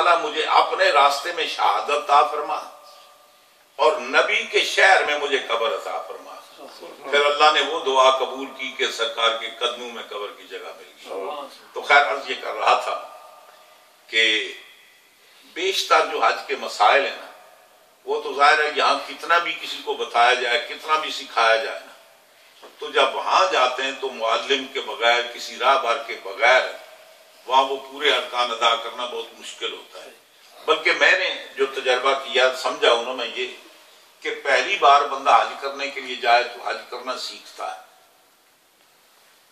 تعالیٰ مجھے اپنے راستے میں شہادت عطا فرما اور نبی کے شہر میں مجھے قبر عطا فرما۔ پھر اللہ نے وہ دعا قبول کی کہ سرکار کے قدموں میں قبر کی جگہ مل گئی۔ تو خیر عرض یہ کر رہا تھا کہ بیشتر جو حج کے مسائل ہیں نا، وہ تو ظاہر ہے یہاں کتنا بھی کسی کو بتایا جائے، کتنا بھی سکھایا جائے نا، تو جب وہاں جاتے ہیں تو معلم کے بغیر، کسی راہبر کے بغیر وہاں وہ پورے ارکان ادا کرنا بہت مشکل ہوتا ہے۔ بلکہ میں نے جو تجربہ کیا، سمجھا انہوں نے یہ کہ پہلی بار بندہ حج کرنے کے لیے جائے تو حج کرنا سیکھتا ہے،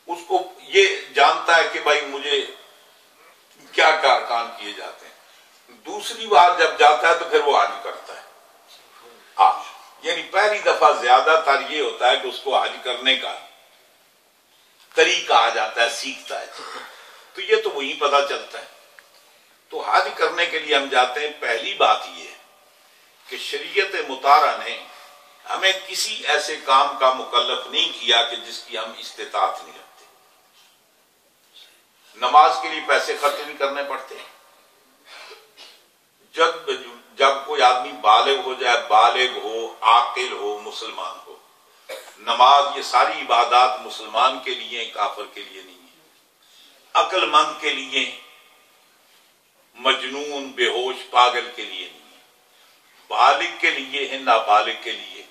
اس کو یہ جانتا ہے کہ بھائی مجھے کیا کیا ارکان کیے جاتے ہیں۔ دوسری بار جب جاتا ہے تو پھر وہ حج کرتا ہے۔ یعنی پہلی دفعہ زیادہ تر یہ ہوتا ہے کہ اس کو حج کرنے کا طریقہ آ جاتا ہے، سیکھتا ہے، تو یہ تو وہی پتہ چلتا ہے۔ تو حج کرنے کے لیے ہم جاتے ہیں، پہلی بات یہ ہے کہ شریعت مطہرہ نے ہمیں کسی ایسے کام کا مکلف نہیں کیا کہ جس کی ہم استطاعت نہیں رکھتے۔ نماز کے لیے پیسے خرچ نہیں کرنے پڑتے۔ جب کوئی آدمی بالغ ہو جائے، بالغ ہو، عاقل ہو، مسلمان ہو، نماز یہ ساری عبادات مسلمان کے لیے، کافر کے لیے نہیں ہے، عقل مند کے لیے، مجنون، بے ہوش، پاگل کے لیے نہیں ہے، بالغ کے لیے ہے، نابالغ کے لیے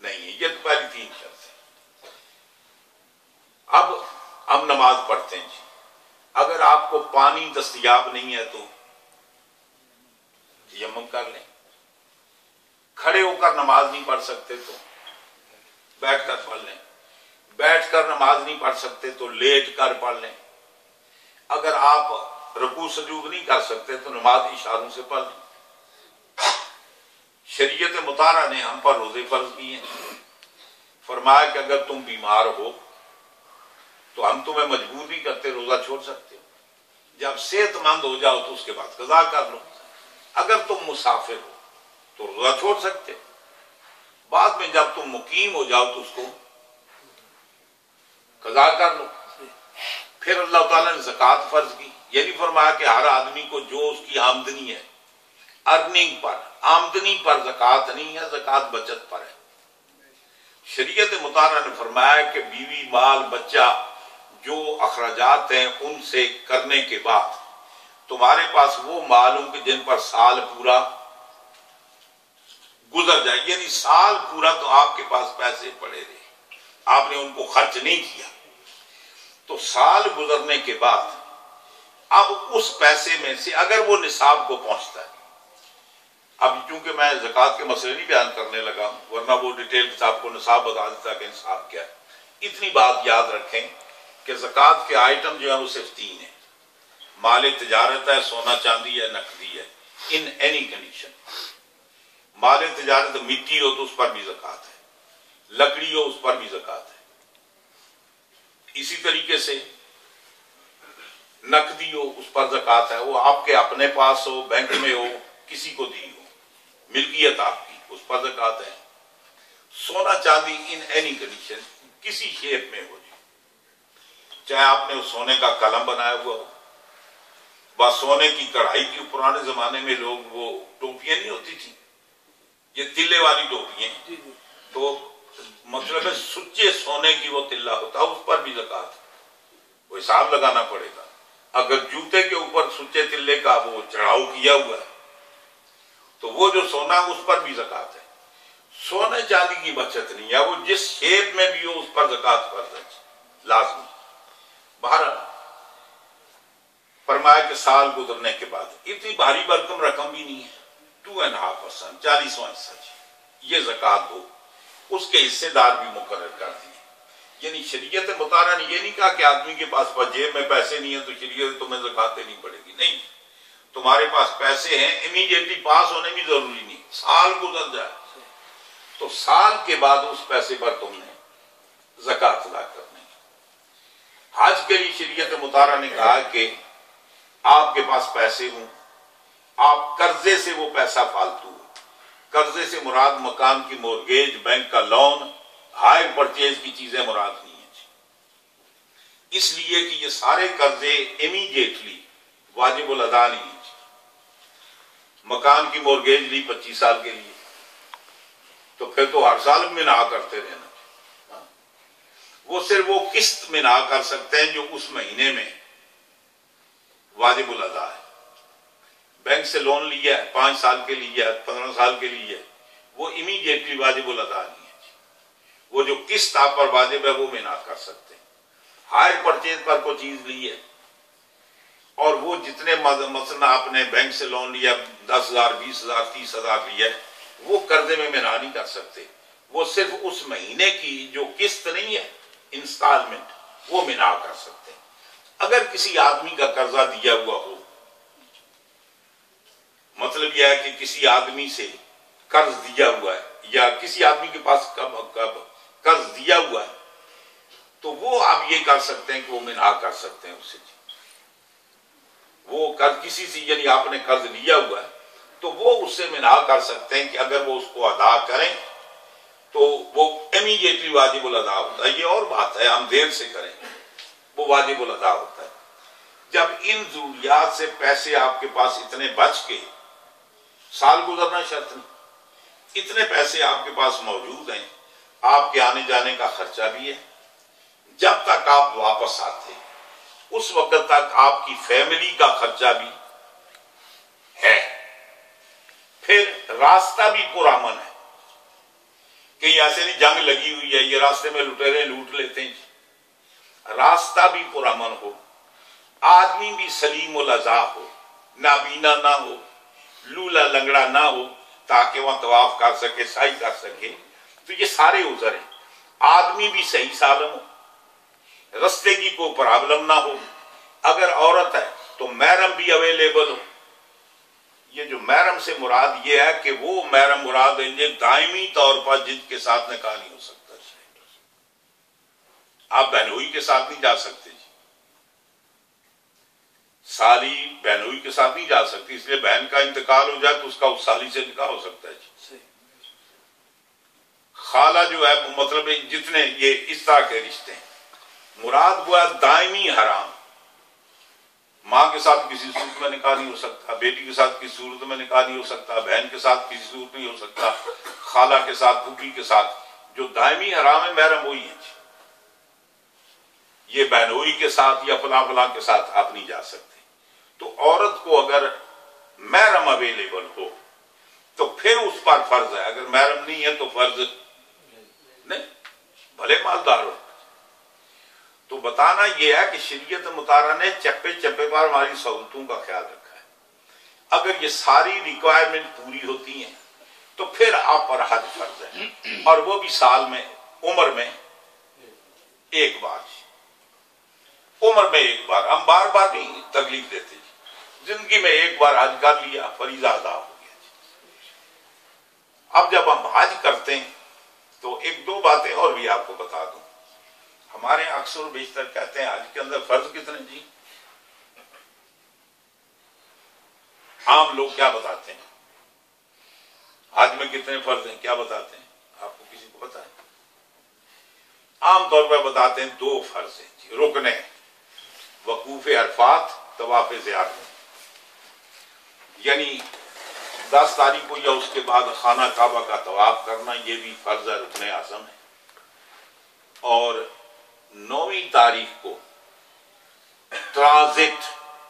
نہیں ہے۔ یہ تو پہلی تین شرط ہے۔ اب ہم نماز پڑھتے ہیں جی، اگر آپ کو پانی دستیاب نہیں ہے تو تیمم کر لیں۔ کھڑے ہو کر نماز نہیں پڑھ سکتے تو بیٹھ کر پڑھ لیں۔ بیٹھ کر نماز نہیں پڑھ سکتے تو لیٹ کر پڑھ لیں۔ اگر آپ رکوع سجود نہیں کر سکتے تو نماز اشاروں سے پڑھ لیں۔ شریعت مطہرہ نے ہم پر روزے فرض کیے ہیں، فرمایا کہ اگر تم بیمار ہو تو ہم تمہیں مجبور نہیں کرتے، روزہ چھوڑ سکتے ہو، جب صحت مند ہو جاؤ تو اس کے بعد قضا کر لو۔ اگر تم مسافر ہو تو روزہ چھوڑ سکتے، بعد میں جب تم مقیم ہو جاؤ تو اس کو قضا کر لو۔ پھر اللہ تعالیٰ نے زکوٰۃ فرض کی، یہ نہیں فرمایا کہ ہر آدمی کو جو اس کی آمدنی ہے، ارننگ پر، آمدنی پر زکوٰۃ نہیں ہے، زکوٰۃ بچت پر ہے۔ شریعت مطہرہ نے فرمایا کہ بیوی، مال، بچہ، جو اخراجات ہیں ان سے کرنے کے بعد تمہارے پاس وہ مال ہوں کہ جن پر سال پورا گزر جائے، یعنی سال پورا تو آپ کے پاس پیسے پڑے رہے، آپ نے ان کو خرچ نہیں کیا، تو سال گزرنے کے بعد اب اس پیسے میں سے اگر وہ نصاب کو پہنچتا ہے، اب چونکہ میں زکوٰۃ کے مسئلے نہیں بیان کرنے لگا ہوں، ورنہ وہ ڈیٹیل آپ کو نصاب بتا دیتا کہ نصاب کیا ہے۔ اتنی بات یاد رکھیں کہ زکوٰۃ کے آئٹم جو ہیں وہ صرف تین ہیں، مال تجارت ہے، سونا چاندی ہے، نقدی ہے، ان اینی کنڈیشن۔ مال تجارت مٹی ہو تو اس پر بھی زکوٰۃ ہے، لکڑی ہو اس پر بھی زکوٰۃ ہے، اسی طریقے سے نقدی ہو اس پر زکوٰۃ ہے، وہ آپ کے اپنے پاس ہو، بینک میں ہو، کسی کو دی ہو، ملکیت آپ کی، اس پر زکوٰۃ ہے۔ سونا چاندی ان اینی کنڈیشن، کسی شیپ میں ہو جائے، چاہے آپ نے اس سونے کا قلم بنایا ہوا ہو، بس سونے کی کڑھائی کی، پرانے زمانے میں لوگ وہ ٹوپیاں نہیں ہوتی تھی، یہ تلے والی ٹوپیاں، تو مطلب ہے سچے سونے کی وہ تلا ہوتا ہے، اس پر بھی زکوٰۃ وہ حساب لگانا پڑے گا۔ اگر جوتے کے اوپر سچے تلے کا وہ چڑھاؤ کیا ہوا ہے تو وہ جو سونا اس پر بھی زکوٰۃ ہے۔ سونے چاندی کی بچت نہیں ہے، وہ جس شیپ میں بھی ہو اس پر زکوٰۃ فرض ہے، لازمی۔ بہرحال فرمایا کہ سال گزرنے کے بعد اتنی بھاری بھرکم رقم بھی نہیں ہے، 2.5%، 40واں حصہ، یہ زکوٰۃ ہو، اس کے حصے دار بھی مقرر کر دیے۔ یعنی شریعت مطہرہ نے یہ نہیں کہا کہ آدمی کے پاس جیب میں پیسے نہیں ہیں تو شریعت تمہیں زکوٰۃ دینی پڑے گی، نہیں، تمہارے پاس پیسے ہیں، امیڈیٹلی پاس ہونے بھی ضروری نہیں، سال گزر جائے تو سال کے بعد اس پیسے پر تم نے زکوٰۃ ادا کرنی ہے۔ حج کے لیے شریعت مطہرہ نے کہا کہ آپ کے پاس پیسے ہوں، آپ قرضے سے وہ پیسہ فالتو ہو، قرضے سے مراد مکان کی مورگیج، بینک کا لون، ہائر پرچیز کی چیزیں مراد نہیں ہیں جی، اس لیے کہ یہ سارے قرضے امیڈیٹلی واجب الادا نہیں ہیں جی، مکان کی مورگیج لی 25 سال کے لیے، تو پھر تو ہر سال منا کرتے رہنا۔ وہ صرف وہ قسط منا کر سکتے ہیں جو اس مہینے میں واجب الادا ہے۔ بینک سے لون لیا ہے، 5 سال کے لیے ہے، 15 سال کے لیے ہے، وہ امیڈیٹلی واجب الادا نہیں ہے۔ وہ جو قسط آپ پر واجب ہے وہ منا کر سکتے ہیں۔ ہائر پرچیز پر کوئی چیز لی ہے اور وہ جتنے مثلا آپ نے بینک سے لون لیا 10,000 20,000 30,000 لیا ہے، وہ قرضے میں منا نہیں کر سکتے۔ وہ صرف اس مہینے کی جو قسط نہیں ہے انسٹالمنٹ وہ منا کر سکتے ہیں۔ اگر کسی آدمی کا قرضہ دیا ہوا ہو، مطلب یہ ہے کہ کسی آدمی سے قرض دیا ہوا ہے یا کسی آدمی کے پاس قرض دیا ہوا ہے، تو وہ آپ یہ کر سکتے ہیں کہ وہ منا کر سکتے ہیں اس سے۔ وہ قرض کسی سے، یعنی آپ نے قرض لیا ہوا ہے تو وہ اس سے منا کر سکتے ہیں کہ اگر وہ اس کو ادا کریں تو وہ امیڈیٹلی واجب الادا ہوتا ہے۔ یہ اور بات ہے ہم دیر سے کریں، وہ واجب الادا ہوتا ہے۔ جب ان ضروریات سے پیسے آپ کے پاس اتنے بچ کے، سال گزرنا شرط نہیں، اتنے پیسے آپ کے پاس موجود ہیں، آپ کے آنے جانے کا خرچہ بھی ہے، جب تک آپ واپس آتے اس وقت تک آپ کی فیملی کا خرچہ بھی ہے، پھر راستہ بھی پرامن ہے، کہیں ایسے نہیں جنگ لگی ہوئی ہے یہ راستے میں لٹیرے لوٹ لیتے ہیں، راستہ بھی پرامن ہو، آدمی بھی سلیم الاضاء ہو، نابینا نہ ہو، لولا لنگڑا نہ ہو، تاکہ وہاں طواف کر سکے، سعی کر سکے۔ تو یہ سارے عذر ہیں۔ آدمی بھی صحیح سالم ہو، رستے کی کوئی پرابلم نہ ہو، اگر عورت ہے تو محرم بھی اویلیبل ہو۔ یہ جو محرم سے مراد یہ ہے کہ وہ محرم مراد ہے جو دائمی طور پر جن کے ساتھ نکاح نہیں ہو سکتا۔ آپ بہنوئی کے ساتھ نہیں جا سکتے جی، سالی بہنوئی کے ساتھ نہیں جا سکتی، اس لیے بہن کا انتقال ہو جائے تو اس کا اس سالی سے نکاح ہو سکتا ہے جی۔ خالہ جو ہے مطلب جتنے یہ اس طرح کے رشتے ہیں، مراد وہ ہے دائمی حرام۔ ماں کے ساتھ کسی صورت میں نکاح نہیں ہو سکتا، بیٹی کے ساتھ کسی صورت میں نکاح نہیں ہو سکتا، بہن کے ساتھ کسی صورت نہیں ہو سکتا، خالہ کے ساتھ، پھوپھی کے ساتھ۔ جو دائمی حرام ہے محرم وہی ہیں جی۔ یہ بہنوئی کے ساتھ یا فلاں فلاں کے ساتھ آپ نہیں جا سکتے۔ تو عورت کو اگر محرم اویلیبل ہو تو پھر اس پر فرض ہے، اگر محرم نہیں ہے تو فرض نہیں، بھلے مالدار ہو۔ تو بتانا یہ ہے کہ شریعت مطالعہ نے چپے چپے پر ہماری سہولتوں کا خیال رکھا ہے۔ اگر یہ ساری ریکوائرمنٹ پوری ہوتی ہیں تو پھر آپ پر حج فرض ہے، اور وہ بھی سال میں، عمر میں ایک بار۔ عمر میں ایک بار، ہم بار بار نہیں تکلیف دیتے جی، زندگی میں ایک بار حج کر لیا، فریضہ ادا ہو گیا جی۔ اب جب ہم حج کرتے ہیں تو ایک دو باتیں اور بھی آپ کو بتا دوں۔ ہمارے اکثر و بیشتر کہتے ہیں حج کے اندر فرض کتنے جی؟ عام لوگ کیا بتاتے ہیں حج میں کتنے فرض ہیں، کیا بتاتے ہیں؟ آپ کو کسی کو پتا ہے؟ عام طور پر بتاتے ہیں 2 فرض ہیں جی، رکن ہیں، وقوف عرفات، طواف زیارت۔ یعنی 10 تاریخ کو یا اس کے بعد خانہ کعبہ کا طواف کرنا، یہ بھی فرض ہے، رکن اعظم ہے۔ اور 9ویں تاریخ کو ٹرانزٹ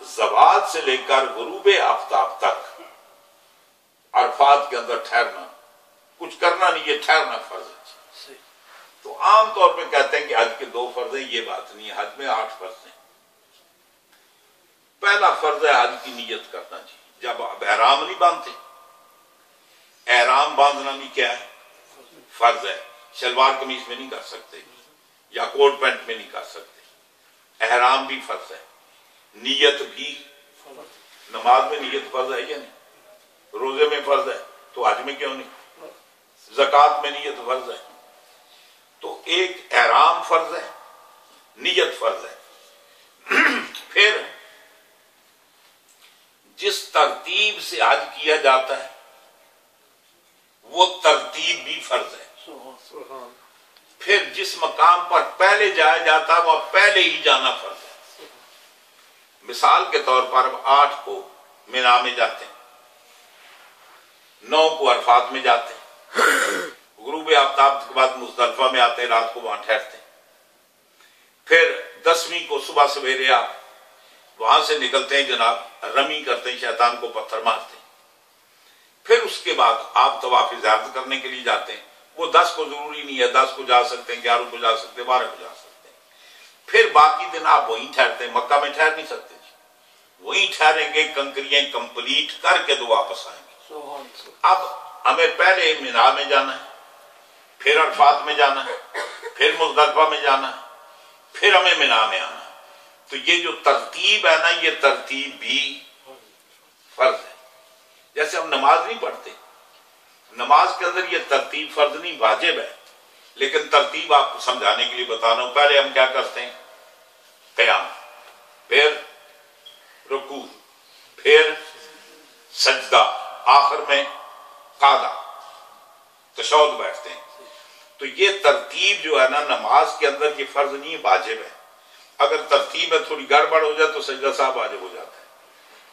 زوال سے لے کر غروب آفتاب تک عرفات کے اندر ٹھہرنا، کچھ کرنا نہیں، یہ ٹھہرنا فرض ہے۔ تو عام طور پہ کہتے ہیں کہ حج کے 2 فرض ہیں، یہ بات نہیں ہے، حج میں 8 فرض ہیں۔ پہلا فرض ہے حج کی نیت کرنا جی، جب آپ احرام نہیں باندھتے، احرام باندھنا بھی کیا ہے؟ فرض ہے۔ شلوار قمیص میں نہیں کر سکتے یا کوٹ پینٹ میں نہیں کر سکتے، احرام بھی فرض ہے، نیت بھی، نماز میں نیت فرض ہے یا نہیں؟ روزے میں فرض ہے تو حج میں کیوں نہیں؟ زکوٰۃ میں نیت فرض ہے۔ تو ایک احرام فرض ہے، نیت فرض ہے۔ پھر جس ترتیب سے حج کیا جاتا ہے وہ ترتیب بھی فرض ہے۔ پھر جس مقام پر پہلے جایا جاتا ہے وہ پہلے ہی جانا فرض ہے۔ مثال کے طور پر اب 8 کو مینا میں جاتے ہیں، 9 کو عرفات میں جاتے ہیں، غروب آفتاب کے بعد مزدلفہ میں آتے ہیں، رات کو وہاں ٹھہرتے ہیں، پھر 10ویں کو صبح سویرے آپ وہاں سے نکلتے ہیں جناب، رمی کرتے ہیں، شیطان کو پتھر مارتے ہیں، پھر اس کے بعد آپ طواف زیارت کرنے کے لیے جاتے ہیں، وہ 10 کو ضروری نہیں ہے، 10 کو جا سکتے ہیں، 11 کو جا سکتے ہیں، 12 کو جا سکتے ہیں، پھر باقی دن آپ وہیں ٹھہرتے ہیں، مکہ میں ٹھہر نہیں سکتے، وہیں ٹھہریں گے، کنکریاں کمپلیٹ کر کے تو واپس آئیں گے۔ اب ہمیں پہلے مینا میں جانا ہے، پھر عرفات میں جانا ہے، پھر مزدلفہ میں جانا ہے، پھر ہمیں مینا میں آنا ہے۔ تو یہ جو ترتیب ہے نا، یہ ترتیب بھی فرض ہے۔ جیسے ہم نماز نہیں پڑھتے، نماز کے اندر یہ ترتیب فرض نہیں، واجب ہے، لیکن ترتیب آپ کو سمجھانے کے لیے بتا رہا ہوں۔ پہلے ہم کیا کرتے ہیں؟ قیام، پھر رکوع، پھر سجدہ، آخر میں قعدہ، تشہد بیٹھتے ہیں۔ تو یہ ترتیب جو ہے نا نماز کے اندر، یہ فرض نہیں، واجب ہے۔ اگر ترتیب میں تھوڑی گڑبڑ ہو جائے تو سجدہ صاحب واجب ہو جاتا ہے،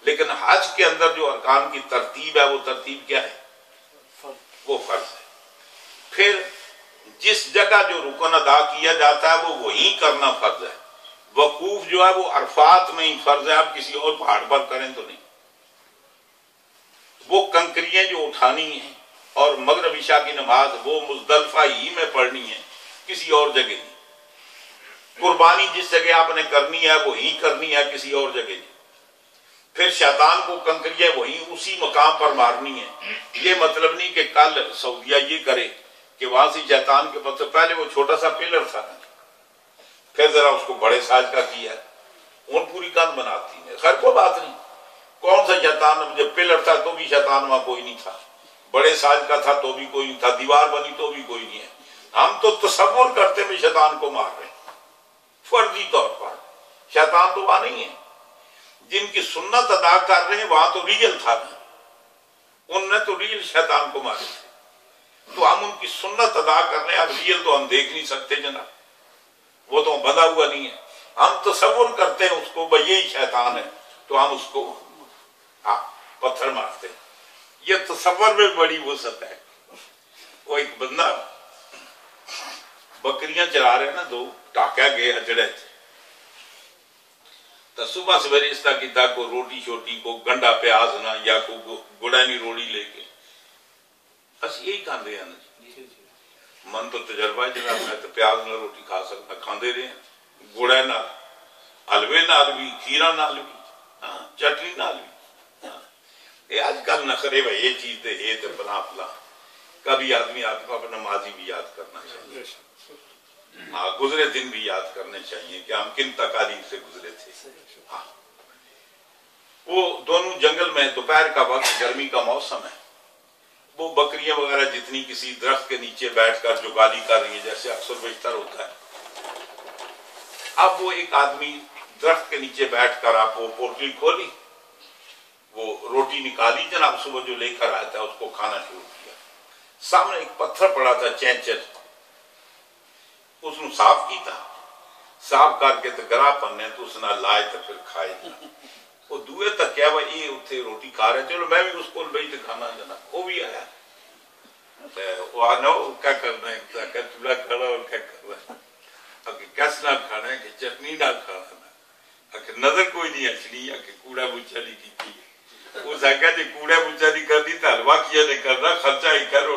لیکن حج کے اندر جو ارکان کی ترتیب ہے، وہ ترتیب کیا ہے؟ وہ فرض ہے۔ پھر جس جگہ جو رکن ادا کیا جاتا ہے وہ وہیں کرنا فرض ہے۔ وقوف جو ہے وہ عرفات میں ہی فرض ہے، آپ کسی اور پہاڑ پر کریں تو نہیں۔ وہ کنکریاں جو اٹھانی ہیں اور مغرب عشاء کی نماز وہ مزدلفہ ہی میں پڑھنی ہے، کسی اور جگہ نہیں۔ قربانی جس جگہ آپ نے کرنی ہے وہی کرنی ہے، کسی اور جگہ نہیں۔ پھر شیطان کو کنکریاں وہی اسی مقام پر مارنی ہے۔ یہ مطلب نہیں کہ کل سعودیہ یہ کرے کہ وہاں سے شیطان کے پتھر، پہلے وہ چھوٹا سا پلر تھا، پھر ذرا اس کو بڑے سائز کا کیا ہے، اون پوری کند بناتی ہے۔ خیر کوئی بات نہیں، کون سا شیطان، جب پلر تھا تو بھی شیطان وہاں کوئی نہیں تھا، بڑے سائز کا تھا تو بھی کوئی نہیں تھا، دیوار بنی تو بھی کوئی نہیں ہے۔ ہم تو تصور کرتے میں شیطان کو مار رہے ہیں فرضی طور پر، شیطان تو وہاں نہیں ہے۔ جن کی سنت ادا کر رہے ہیں وہاں تو ریل تھا نا، ان نے تو ریل شیطان کو مارے تھے، تو ہم ان کی سنت ادا کر رہے ہیں۔ اب ریل تو ہم دیکھ نہیں سکتے جناب، وہ تو بندھا ہوا نہیں ہے، ہم تصور کرتے ہیں اس کو بھئی یہی شیطان ہے، تو ہم اس کو پتھر مارتے ہیں۔ یہ تصور میں بڑی وسعت ہے۔ وہ ایک بندہ بکریاں چلا رہے نا، دو ٹاکیا گئے اجڑے تھے، تو صبح سویرے اس طرح کی تھا کو روٹی شوٹی کو گنڈا پیاز نہ یا کو گڑانی روڑی لے کے بس یہی کھاندے ہیں نا۔ من تو تجربہ ہے جناب، میں تو پیاز نہ روٹی کھا سکتا، کھاندے رہے ہیں، گڑے نہ حلوے نال بھی، کھیرا نال بھی، چٹنی نال بھی۔ آج کل نخرے بھائی یہ چیز دے یہ تو بنا پلا، کبھی آدمی آپ کو اپنا ماضی بھی یاد کرنا چاہیے، گزرے دن بھی یاد کرنے چاہیے کہ ہم کن تکالیف سے گزرے تھے۔ وہ دونوں جنگل میں، دوپہر کا وقت، گرمی کا موسم ہے، وہ بکریاں وغیرہ جتنی کسی درخت کے نیچے بیٹھ کر جگالی کر رہی ہیں، جیسے اکثر بیشتر ہوتا ہے۔ اب وہ ایک آدمی درخت کے نیچے بیٹھ کر آپ وہ پوٹلی کھولی، وہ روٹی نکالی جناب، صبح جو لے کر آیا تھا اس کو کھانا شروع کیا۔ سامنے ایک پتھر پڑا تھا چینچر، اس نے صاف کی تھا، صاف کر کے تو گرا پنے تو اس نے لائے تو پھر کھائے۔ وہ دوئے تک کیا بھائی یہ اتھے روٹی کھا رہے، چلو میں بھی اس کو بھائی تو کھانا جناب، وہ بھی آیا، وہ آنا کیا کرنا ہے، کہ چولہا کھڑا اور کیا کرنا ہے، کہ کس نہ کھانا ہے، کہ چٹنی نہ کھانا ہے، کہ نظر کوئی نہیں اچھلی، کہ کوڑا بچا نہیں کی تھی، وہ سکھا جی کوڑا بچا نہیں کرنی تو حلوہ کیا نہیں کرنا، خرچہ ہی کر